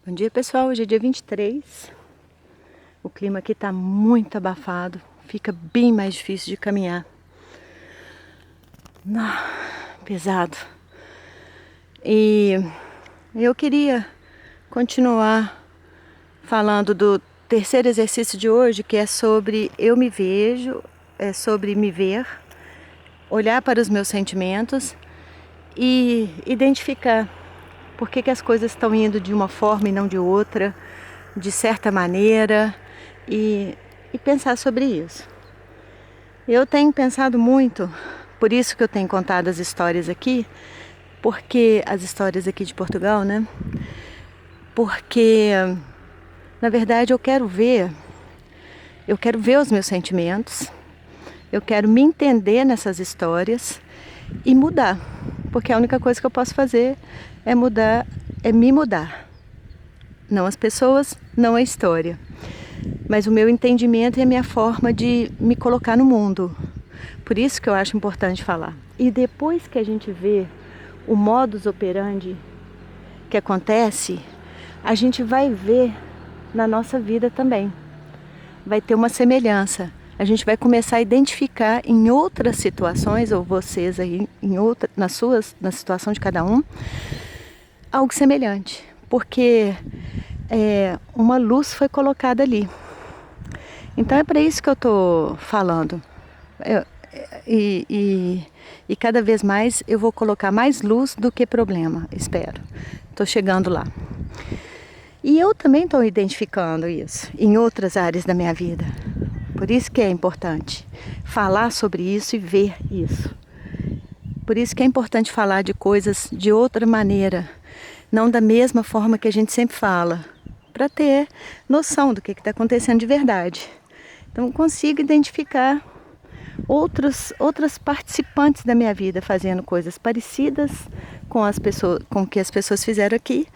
Bom dia, pessoal. Hoje é dia 23. O clima aqui tá muito abafado. Fica bem mais difícil de caminhar. Pesado. E eu queria continuar falando do terceiro exercício de hoje, que é sobre eu me vejo, é sobre me ver, olhar para os meus sentimentos e identificar por que as coisas estão indo de uma forma e não de outra, de certa maneira, e pensar sobre isso. Eu tenho pensado muito, por isso que eu tenho contado as histórias aqui, porque as histórias aqui de Portugal, né? Porque, na verdade, eu quero ver os meus sentimentos, eu quero me entender nessas histórias e mudar, porque a única coisa que eu posso fazer é mudar, é me mudar. Não as pessoas, não a história, mas o meu entendimento e a minha forma de me colocar no mundo. Por isso que eu acho importante falar. E depois que a gente vê o modus operandi que acontece, a gente vai ver na nossa vida também. Vai ter uma semelhança. A gente vai começar a identificar em outras situações, ou vocês aí, na situação de cada um, algo semelhante. Porque uma luz foi colocada ali. Então é para isso que eu estou falando. E cada vez mais eu vou colocar mais luz do que problema, espero. Estou chegando lá. E eu também estou identificando isso em outras áreas da minha vida. Por isso que é importante falar sobre isso e ver isso. Por isso que é importante falar de coisas de outra maneira, não da mesma forma que a gente sempre fala, para ter noção do que está acontecendo de verdade. Então eu consigo identificar outras participantes da minha vida fazendo coisas parecidas com o que as pessoas fizeram aqui,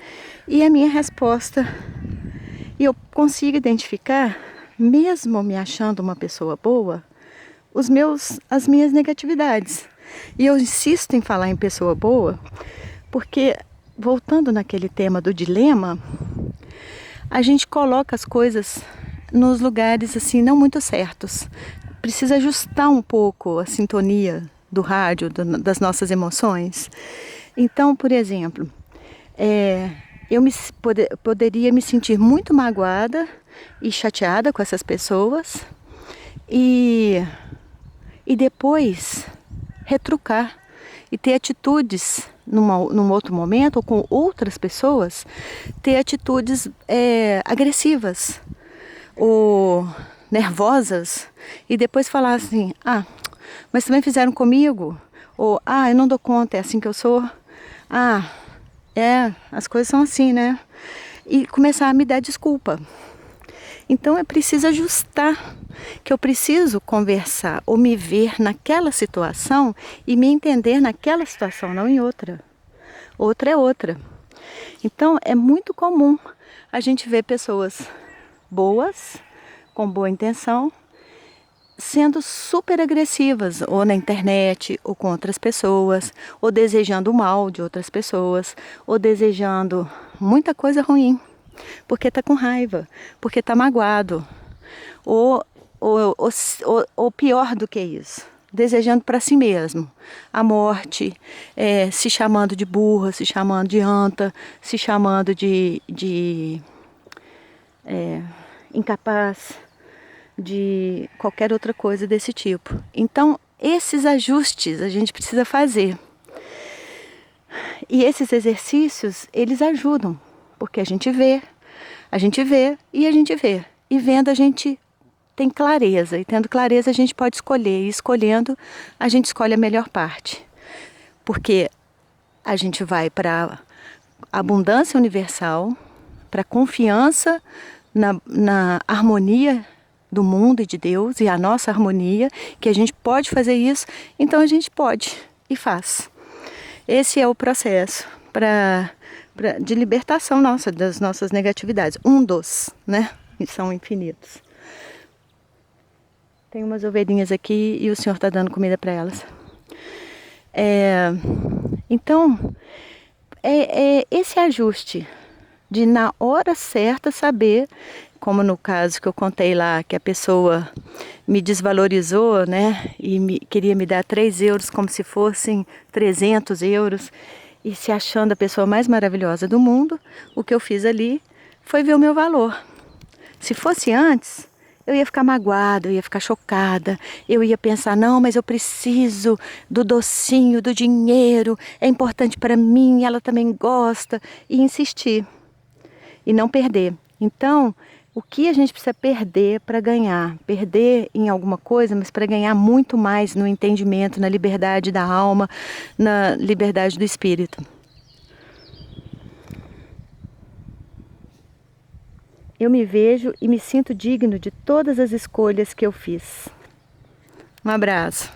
e a minha resposta. E eu consigo identificar, mesmo me achando uma pessoa boa, as minhas negatividades. E eu insisto em falar em pessoa boa, porque, voltando naquele tema do dilema, a gente coloca as coisas nos lugares assim não muito certos. Precisa ajustar um pouco a sintonia do rádio, das nossas emoções. Então, por exemplo, poderia me sentir muito magoada e chateada com essas pessoas e depois retrucar e ter atitudes num outro momento ou com outras pessoas, ter atitudes agressivas ou nervosas e depois falar assim, mas também fizeram comigo, ou eu não dou conta, é assim que eu sou, as coisas são assim, né? E começar a me dar desculpa. Então é preciso ajustar, que eu preciso conversar ou me ver naquela situação e me entender naquela situação, não em outra. Outra é outra. Então é muito comum a gente ver pessoas boas, com boa intenção, sendo super agressivas, ou na internet, ou com outras pessoas, ou desejando o mal de outras pessoas, ou desejando muita coisa ruim, porque está com raiva, porque está magoado, ou pior do que isso, desejando para si mesmo a morte, se chamando de burra, se chamando de anta, se chamando de incapaz, de qualquer outra coisa desse tipo. Então, esses ajustes a gente precisa fazer. E esses exercícios, eles ajudam, porque a gente vê e a gente vê. E vendo a gente tem clareza, e tendo clareza a gente pode escolher, e escolhendo a gente escolhe a melhor parte. Porque a gente vai para a abundância universal, para a confiança na harmonia do mundo e de Deus, e a nossa harmonia, que a gente pode fazer isso, então a gente pode e faz. Esse é o processo de libertação nossa, das nossas negatividades. Um dos, né? E são infinitos. Tem umas ovelhinhas aqui e o Senhor está dando comida para elas. Então, esse ajuste de na hora certa saber, como no caso que eu contei lá, que a pessoa me desvalorizou, né, e queria me dar 3 euros como se fossem 300 euros, e se achando a pessoa mais maravilhosa do mundo, o que eu fiz ali foi ver o meu valor. Se fosse antes, eu ia ficar magoada, eu ia ficar chocada, eu ia pensar, não, mas eu preciso do docinho, do dinheiro, é importante para mim, ela também gosta, e insistir, e não perder. Então, o que a gente precisa perder para ganhar? Perder em alguma coisa, mas para ganhar muito mais no entendimento, na liberdade da alma, na liberdade do espírito. Eu me vejo e me sinto digno de todas as escolhas que eu fiz. Um abraço.